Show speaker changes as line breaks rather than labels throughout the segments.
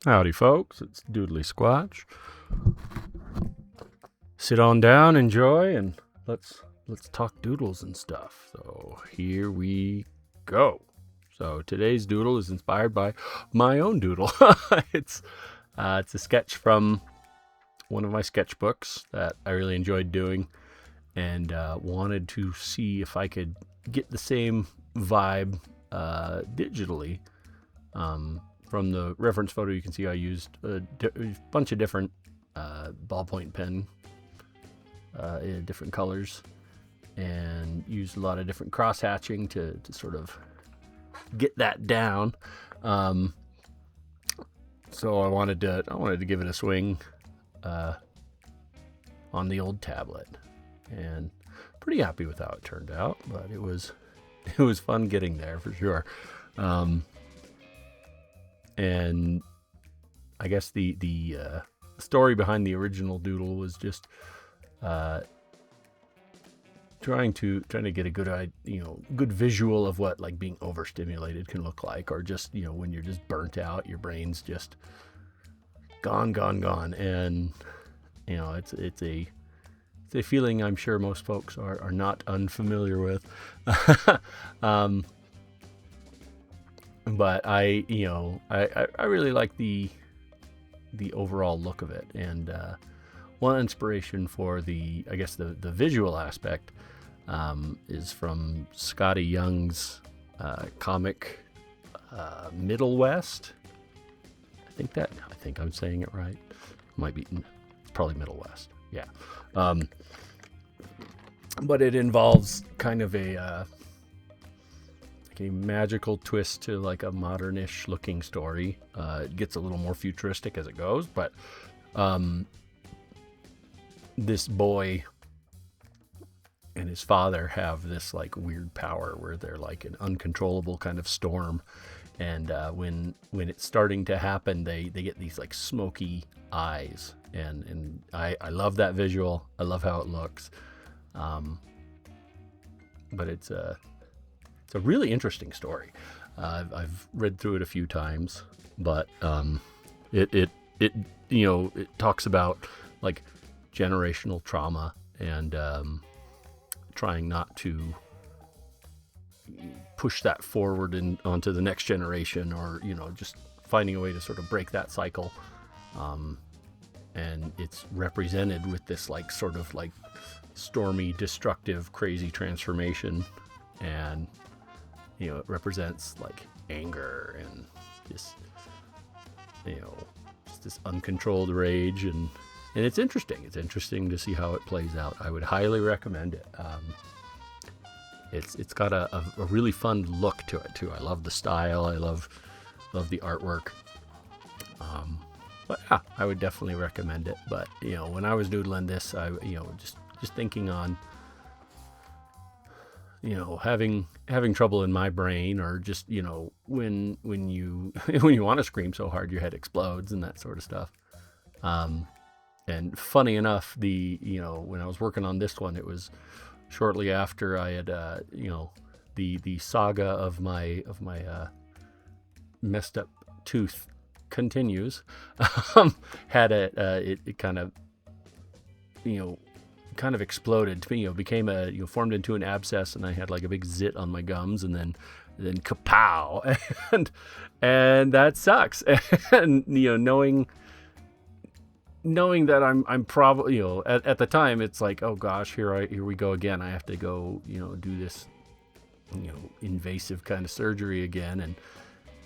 Howdy, folks. It's Doodly Squatch. Sit on down, enjoy, and let's talk doodles and stuff. So here we go. So today's doodle is inspired by my own doodle. it's it's a sketch from one of my sketchbooks that I really enjoyed doing, and wanted to see if I could get the same vibe digitally. From the reference photo, you can see I used a bunch of different ballpoint pen in different colors, and used a lot of different cross hatching to sort of get that down. So I wanted to give it a swing on the old tablet, and pretty happy with how it turned out. But it was fun getting there for sure. And I guess the story behind the original doodle was just trying to get a good visual of what like being overstimulated can look like, or just when you're just burnt out, your brain's just gone, and it's a feeling I'm sure most folks are not unfamiliar with. But I really like the overall look of it, and one inspiration for the visual aspect is from Scotty Young's comic Middle West. I think I'm saying it right. Might be, it's probably Middle West. Yeah. But it involves kind of a magical twist to like a modernish looking story. It gets a little more futuristic as it goes, but this boy and his father have this like weird power where they're like an uncontrollable kind of storm, and when it's starting to happen, they get these like smoky eyes, and I love that visual. I love how it looks, but it's a really interesting story. I've read through it a few times, but it talks about like generational trauma, and trying not to push that forward and onto the next generation, or just finding a way to sort of break that cycle. And it's represented with this like sort of like stormy, destructive, crazy transformation, and it represents like anger and just this uncontrolled rage, and it's interesting. It's interesting to see how it plays out. I would highly recommend it. It's got a really fun look to it too. I love the style. I love the artwork. But yeah, I would definitely recommend it. But when I was doodling this, I just thinking on having trouble in my brain, or just when you when you want to scream so hard your head explodes and that sort of stuff. And funny enough, when I was working on this one, it was shortly after I had the saga of my messed up tooth continues. Had it kind of exploded, became formed into an abscess, and I had like a big zit on my gums, and then kapow, and that sucks. And knowing that I'm probably at the time, it's like, oh gosh, here we go again. I have to go do this invasive kind of surgery again, and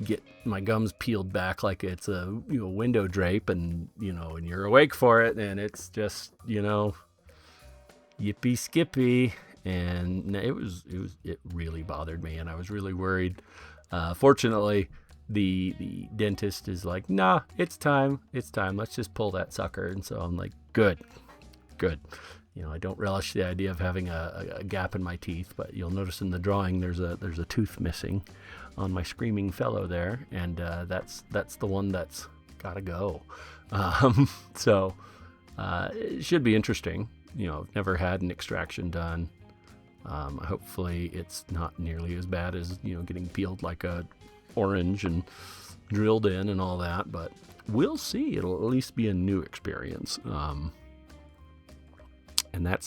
get my gums peeled back like it's a window drape, and and you're awake for it, and it's just yippee skippy. And it really bothered me, and I was really worried. Fortunately, the dentist is like, nah, it's time, let's just pull that sucker. And so I'm like, good. I don't relish the idea of having a gap in my teeth, but you'll notice in the drawing there's a tooth missing on my screaming fellow there, and that's the one that's gotta go. So it should be interesting. I've never had an extraction done. Hopefully it's not nearly as bad as getting peeled like a orange and drilled in and all that, but we'll see. It'll at least be a new experience. And I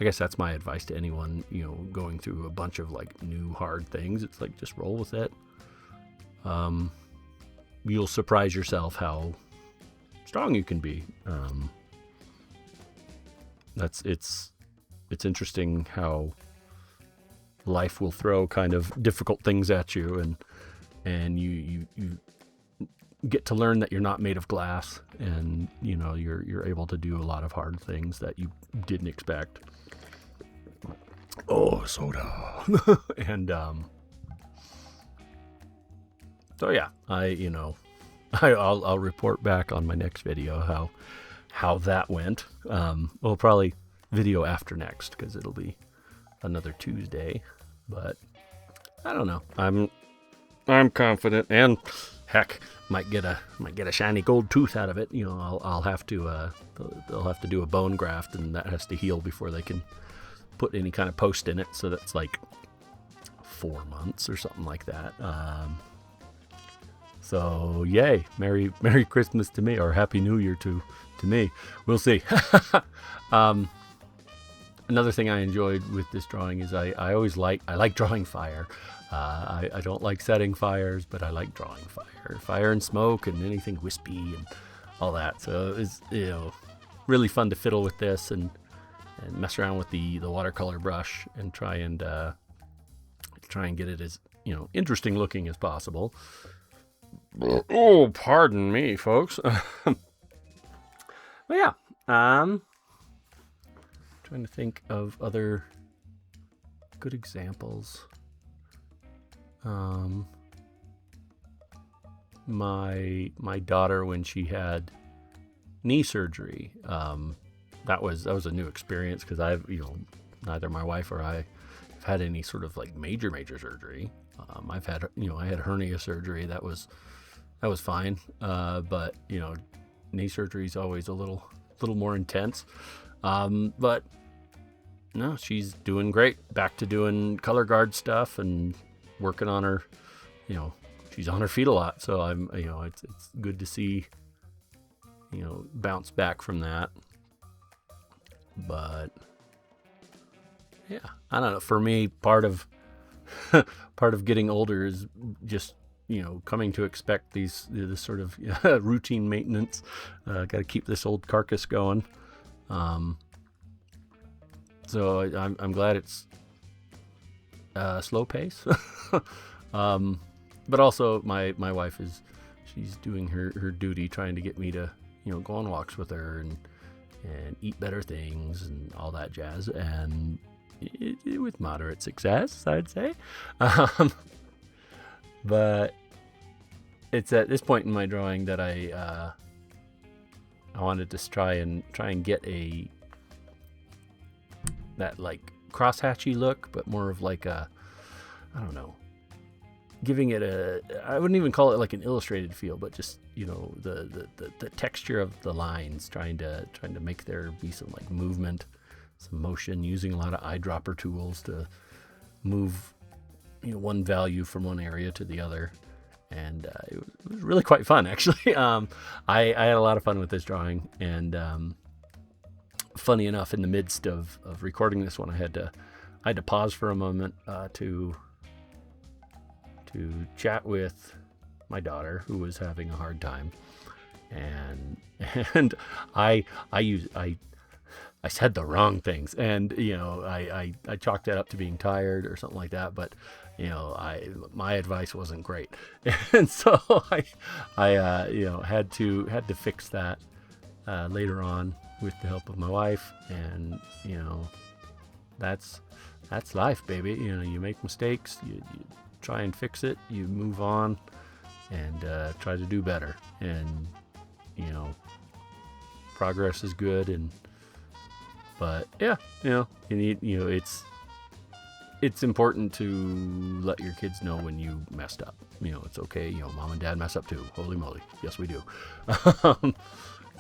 guess that's my advice to anyone, going through a bunch of like new hard things. It's like, just roll with it. You'll surprise yourself how strong you can be. It's interesting how life will throw kind of difficult things at you, and you get to learn that you're not made of glass, and you're able to do a lot of hard things that you didn't expect. Oh, soda. And so yeah, I'll report back on my next video how that went. Well, probably video after next, because it'll be another Tuesday. But I don't know. I'm confident, and heck, might get a shiny gold tooth out of it. I'll have to they'll have to do a bone graft, and that has to heal before they can put any kind of post in it. So that's like 4 months or something like that. So yay, Merry Christmas to me, or Happy New Year to me. We'll see. Another thing I enjoyed with this drawing is I like drawing fire. I don't like setting fires, but I like drawing fire and smoke and anything wispy and all that. So it's really fun to fiddle with this and mess around with the watercolor brush and try and get it as interesting looking as possible. Oh, pardon me, folks. But yeah, trying to think of other good examples. My daughter, when she had knee surgery, that was a new experience, because neither my wife or I have had any sort of like major surgery. I had hernia surgery. That was fine. But knee surgery is always a little more intense. But no, she's doing great. Back to doing color guard stuff and working on her. She's on her feet a lot. So it's good to see, bounce back from that. But yeah, I don't know. For me, part of getting older is just coming to expect this sort of routine maintenance. Got to keep this old carcass going. So I'm glad it's slow pace. But also my wife she's doing her duty, trying to get me to go on walks with her and eat better things and all that jazz, and with moderate success, I'd say. But it's at this point in my drawing that I wanted to try and get that like crosshatchy look, but more of like I don't know, giving it I wouldn't even call it like an illustrated feel, but just the texture of the lines, trying to make there be some like movement, some motion, using a lot of eyedropper tools to move one value from one area to the other. And it was really quite fun, actually. I had a lot of fun with this drawing, and funny enough, in the midst of recording this one, I had to pause for a moment to chat with my daughter, who was having a hard time, and I said the wrong things, and I chalked that up to being tired or something like that, but my advice wasn't great, and so I had to fix that later on with the help of my wife, and that's life, baby. You make mistakes, you try and fix it, you move on, and try to do better, and progress is good, but yeah, you need, it's important to let your kids know when you messed up. It's okay. Mom and dad mess up too. Holy moly. Yes, we do.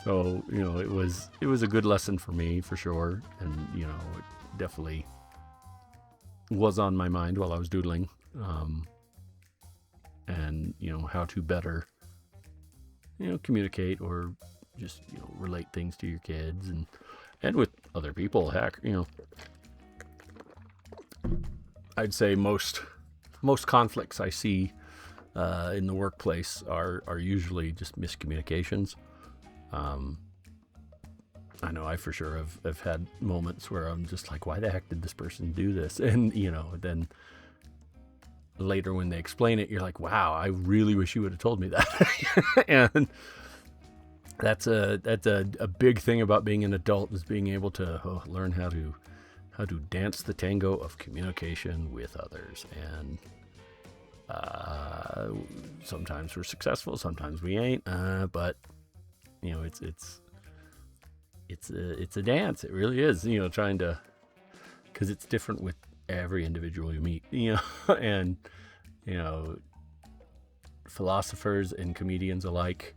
So, it was a good lesson for me, for sure. And, it definitely was on my mind while I was doodling. And, how to better communicate or just, relate things to your kids and with other people. Heck, I'd say most conflicts I see in the workplace are usually just miscommunications. I know I for sure have had moments where I'm just like, why the heck did this person do this? And, then later when they explain it, you're like, wow, I really wish you would have told me that. And that's a big thing about being an adult, is being able to learn how to dance the tango of communication with others. And sometimes we're successful, sometimes we ain't, but it's a dance. It really is, trying to, because it's different with every individual you meet, and philosophers and comedians alike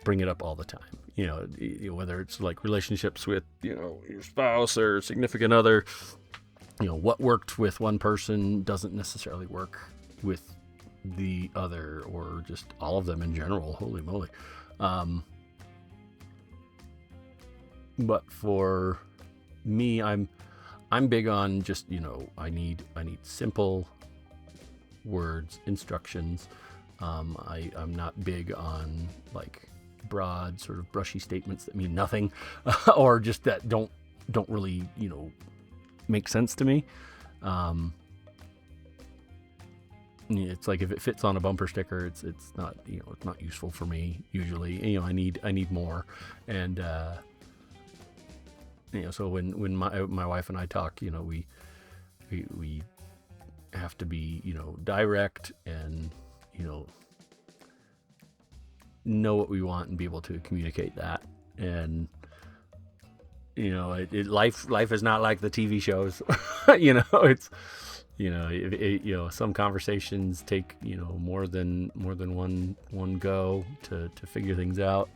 bring it up all the time. Whether it's like relationships with your spouse or significant other, what worked with one person doesn't necessarily work with the other, or just all of them in general. Holy moly. But for me, I'm big on just, I need simple words, instructions. I'm not big on like broad, sort of brushy statements that mean nothing, or just that don't really, make sense to me. It's like if it fits on a bumper sticker, it's not, it's not useful for me usually. I need more. And so when my wife and I talk, we have to be, direct and, know what we want and be able to communicate that. And, life is not like the TV shows. It's, some conversations take, more than one go to figure things out.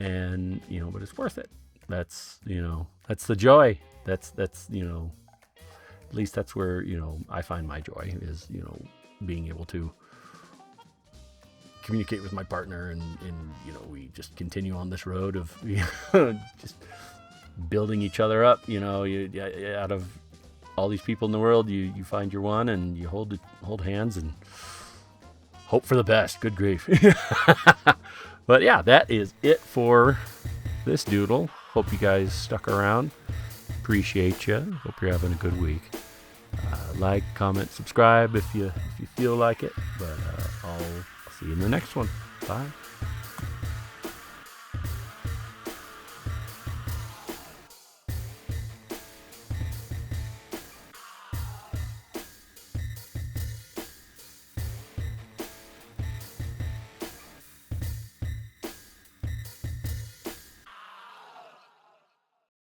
And, but it's worth it. That's the joy. That's, at least that's where, I find my joy is, being able to communicate with my partner and we just continue on this road of just building each other up. Out of all these people in the world, you find your one and you hold hands and hope for the best. Good grief. But yeah, that is it for this doodle. Hope you guys stuck around. Appreciate you. Hope you're having a good week. Like, comment, subscribe if you feel like it. But I'll see you in the next one. Bye.